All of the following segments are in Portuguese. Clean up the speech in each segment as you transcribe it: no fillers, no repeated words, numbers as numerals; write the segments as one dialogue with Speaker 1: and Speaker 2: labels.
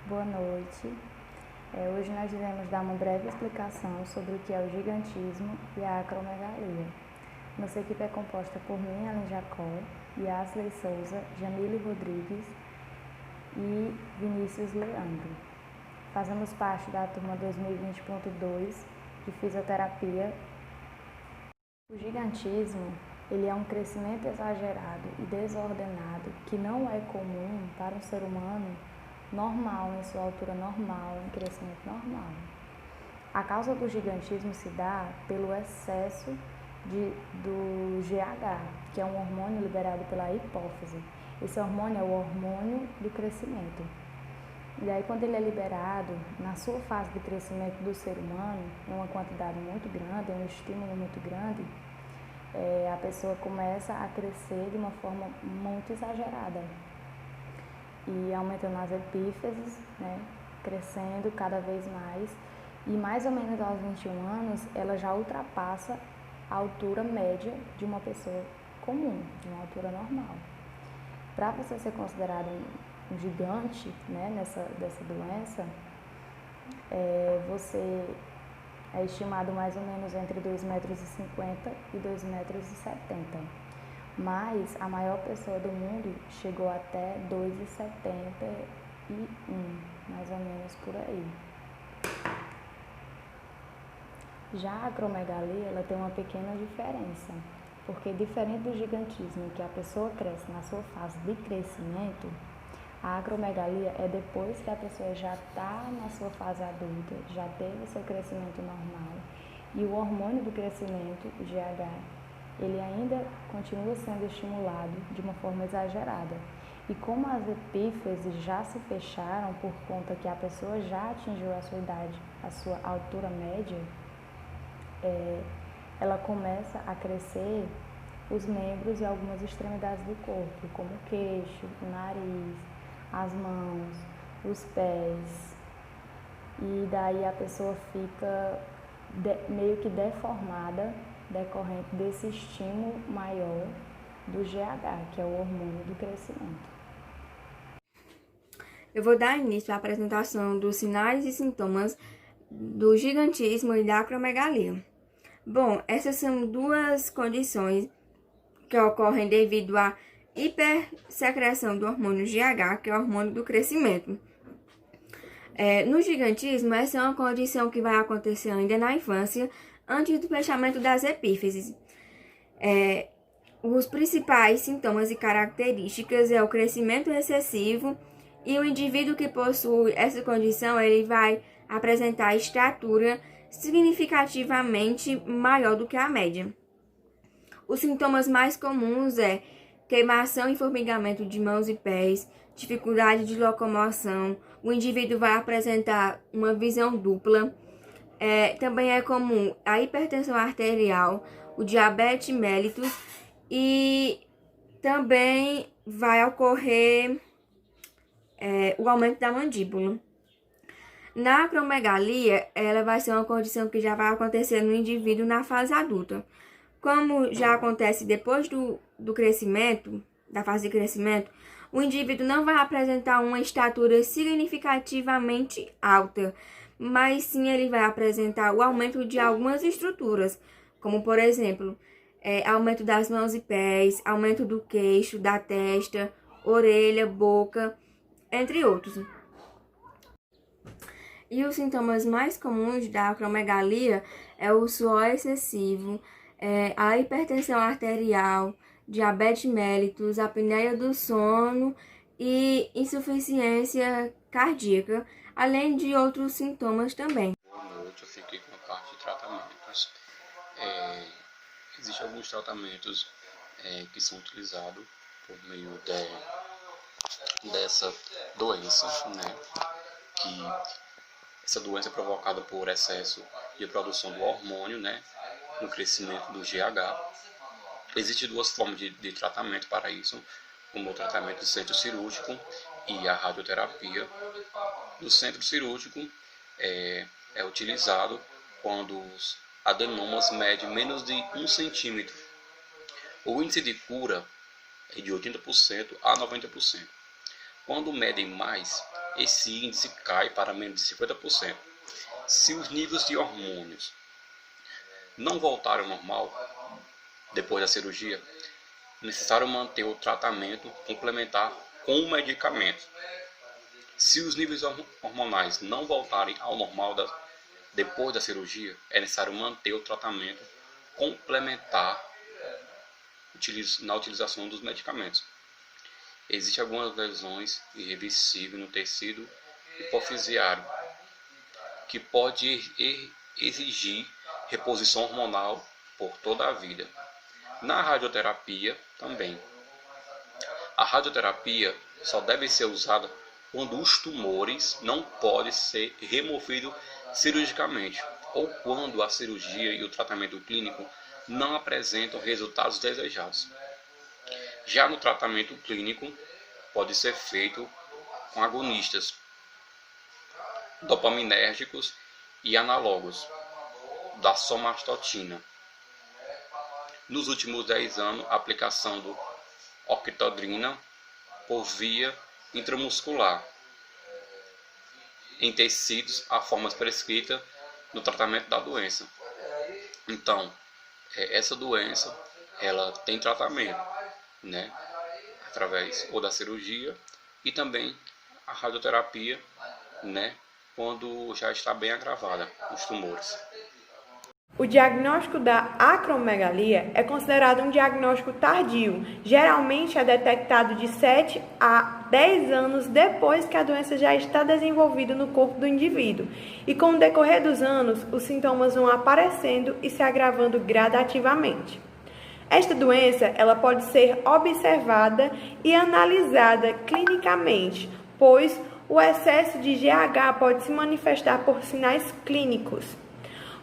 Speaker 1: Boa noite. Hoje nós iremos dar uma breve explicação sobre o que é o gigantismo e a acromegalia. Nossa equipe é composta por mim, Ellen Jacó, Yasley Souza, Jamile Rodrigues e Vinícius Leandro. Fazemos parte da turma 2020.2 de Fisioterapia. O gigantismo ele é um crescimento exagerado e desordenado que não é comum para um ser humano normal, em sua altura normal, em crescimento normal. A causa do gigantismo se dá pelo excesso do GH, que é um hormônio liberado pela hipófise. Esse hormônio é o hormônio do crescimento. E aí, quando ele é liberado, na sua fase de crescimento do ser humano, em uma quantidade muito grande, um estímulo muito grande, a pessoa começa a crescer de uma forma muito exagerada. E aumentando as epífises, né, crescendo cada vez mais. E mais ou menos aos 21 anos, ela já ultrapassa a altura média de uma pessoa comum, de uma altura normal. Para você ser considerado um gigante, né, dessa doença, você é estimado mais ou menos entre 2,50 metros e 2,70 metros. Mas a maior pessoa do mundo chegou até 2,71, mais ou menos por aí. Já a acromegalia, ela tem uma pequena diferença, porque diferente do gigantismo, em que a pessoa cresce na sua fase de crescimento, a acromegalia é depois que a pessoa já está na sua fase adulta, já teve o seu crescimento normal, e o hormônio do crescimento, o GH, ele ainda continua sendo estimulado de uma forma exagerada. E como as epífises já se fecharam por conta que a pessoa já atingiu a sua idade, a sua altura média, ela começa a crescer os membros e algumas extremidades do corpo, como o queixo, o nariz, as mãos, os pés. E daí a pessoa fica meio que deformada decorrente desse estímulo maior do GH, que é o hormônio do crescimento.
Speaker 2: Eu vou dar início à apresentação dos sinais e sintomas do gigantismo e da acromegalia. Bom, essas são duas condições que ocorrem devido à hipersecreção do hormônio GH, que é o hormônio do crescimento. No gigantismo, essa é uma condição que vai acontecer ainda na infância, antes do fechamento das epífises. Os principais sintomas e características é o crescimento excessivo, e o indivíduo que possui essa condição, ele vai apresentar estatura significativamente maior do que a média. Os sintomas mais comuns é queimação e formigamento de mãos e pés, dificuldade de locomoção, o indivíduo vai apresentar uma visão dupla. Também é comum a hipertensão arterial, o diabetes mellitus e também vai ocorrer o aumento da mandíbula. Na acromegalia, ela vai ser uma condição que já vai acontecer no indivíduo na fase adulta. Como já acontece depois do crescimento, da fase de crescimento, o indivíduo não vai apresentar uma estatura significativamente alta, mas sim ele vai apresentar o aumento de algumas estruturas, como por exemplo, aumento das mãos e pés, aumento do queixo, da testa, orelha, boca, entre outros. E os sintomas mais comuns da acromegalia é o suor excessivo, a hipertensão arterial, diabetes mellitus, apneia do sono e insuficiência cardíaca, além de outros sintomas também.
Speaker 3: Boa noite, eu fiquei com a parte de tratamentos. Existem alguns tratamentos que são utilizados por meio dessa doença, né? Que essa doença é provocada por excesso de produção do hormônio, né? No crescimento do GH. Existem duas formas de tratamento para isso, como o tratamento do centro cirúrgico e a radioterapia. No centro cirúrgico é utilizado quando os adenomas medem menos de 1 centímetro. O índice de cura é de 80% a 90%. Quando medem mais, esse índice cai para menos de 50%. Se os níveis de hormônios não voltarem ao normal depois da cirurgia, é necessário manter o tratamento complementar com medicamentos. Se os níveis hormonais não voltarem ao normal depois da cirurgia, é necessário manter o tratamento complementar na utilização dos medicamentos. Existem algumas lesões irreversíveis no tecido hipofisiário que pode exigir reposição hormonal por toda a vida. Na radioterapia também. A radioterapia só deve ser usada quando os tumores não podem ser removidos cirurgicamente ou quando a cirurgia e o tratamento clínico não apresentam resultados desejados. Já no tratamento clínico, pode ser feito com agonistas, dopaminérgicos e análogos da somatostatina. Nos últimos 10 anos, a aplicação do orquitodrina por via intramuscular em tecidos a formas prescritas no tratamento da doença. Então, essa doença ela tem tratamento, né, através ou da cirurgia e também a radioterapia, né, quando já está bem agravada os tumores.
Speaker 4: O diagnóstico da acromegalia é considerado um diagnóstico tardio. Geralmente é detectado de 7 a 10 anos depois que a doença já está desenvolvida no corpo do indivíduo. E com o decorrer dos anos, os sintomas vão aparecendo e se agravando gradativamente. Esta doença ela pode ser observada e analisada clinicamente, pois o excesso de GH pode se manifestar por sinais clínicos,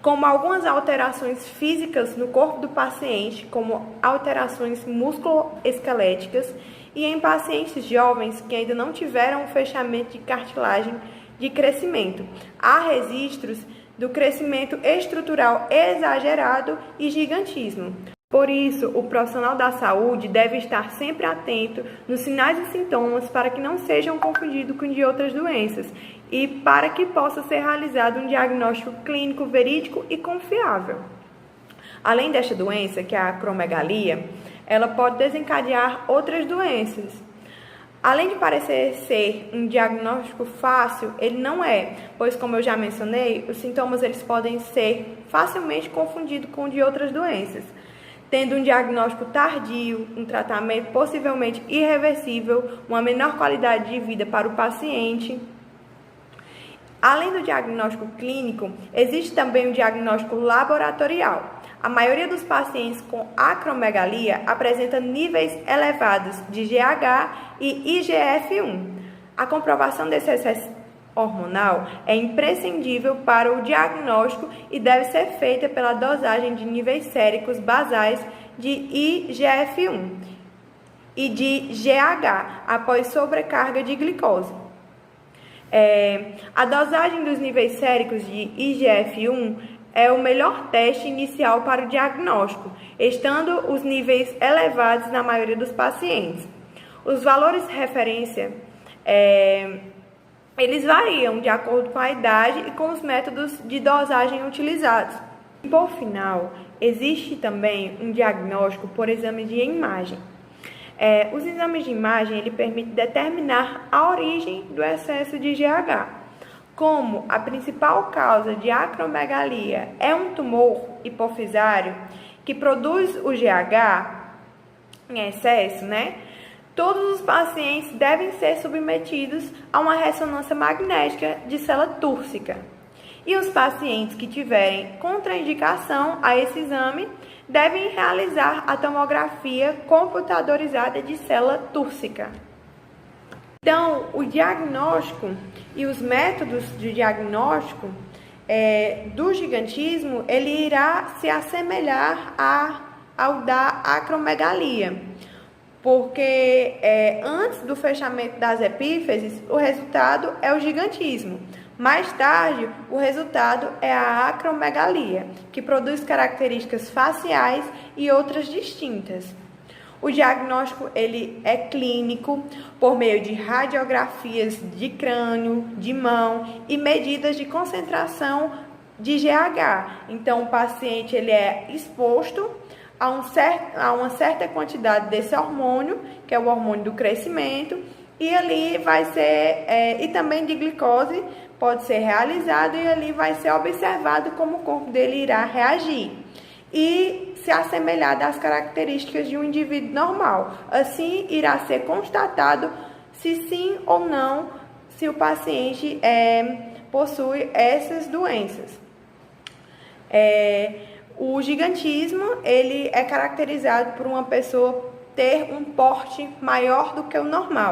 Speaker 4: como algumas alterações físicas no corpo do paciente, como alterações musculoesqueléticas, e em pacientes jovens que ainda não tiveram um fechamento de cartilagem de crescimento. Há registros do crescimento estrutural exagerado e gigantismo. Por isso, o profissional da saúde deve estar sempre atento nos sinais e sintomas para que não sejam confundidos com de outras doenças e para que possa ser realizado um diagnóstico clínico verídico e confiável. Além desta doença, que é a acromegalia, ela pode desencadear outras doenças. Além de parecer ser um diagnóstico fácil, ele não é, pois, como eu já mencionei, os sintomas eles podem ser facilmente confundidos com de outras doenças, tendo um diagnóstico tardio, um tratamento possivelmente irreversível, uma menor qualidade de vida para o paciente. Além do diagnóstico clínico, existe também o diagnóstico laboratorial. A maioria dos pacientes com acromegalia apresenta níveis elevados de GH e IGF-1. A comprovação desse excesso hormonal é imprescindível para o diagnóstico e deve ser feita pela dosagem de níveis séricos basais de IGF-1 e de GH após sobrecarga de glicose. A dosagem dos níveis séricos de IGF-1 é o melhor teste inicial para o diagnóstico, estando os níveis elevados na maioria dos pacientes. Os valores de referência eles variam de acordo com a idade e com os métodos de dosagem utilizados. E, por final, existe também um diagnóstico por exame de imagem. Os exames de imagem ele permitem determinar a origem do excesso de GH. Como a principal causa de acromegalia é um tumor hipofisário que produz o GH em excesso, todos os pacientes devem ser submetidos a uma ressonância magnética de célula túrcica. E os pacientes que tiverem contraindicação a esse exame devem realizar a tomografia computadorizada de célula túrcica. Então, o diagnóstico e os métodos de diagnóstico do gigantismo, ele irá se assemelhar ao da acromegalia, porque antes do fechamento das epífises, o resultado é o gigantismo. Mais tarde, o resultado é a acromegalia, que produz características faciais e outras distintas. O diagnóstico ele é clínico por meio de radiografias de crânio, de mão e medidas de concentração de GH. Então, o paciente ele é exposto a uma certa quantidade desse hormônio, que é o hormônio do crescimento, e ali vai ser, e também de glicose, pode ser realizado e ali vai ser observado como o corpo dele irá reagir e se assemelhar das características de um indivíduo normal. Assim, irá ser constatado se sim ou não, se o paciente possui essas doenças. O gigantismo, ele é caracterizado por uma pessoa ter um porte maior do que o normal.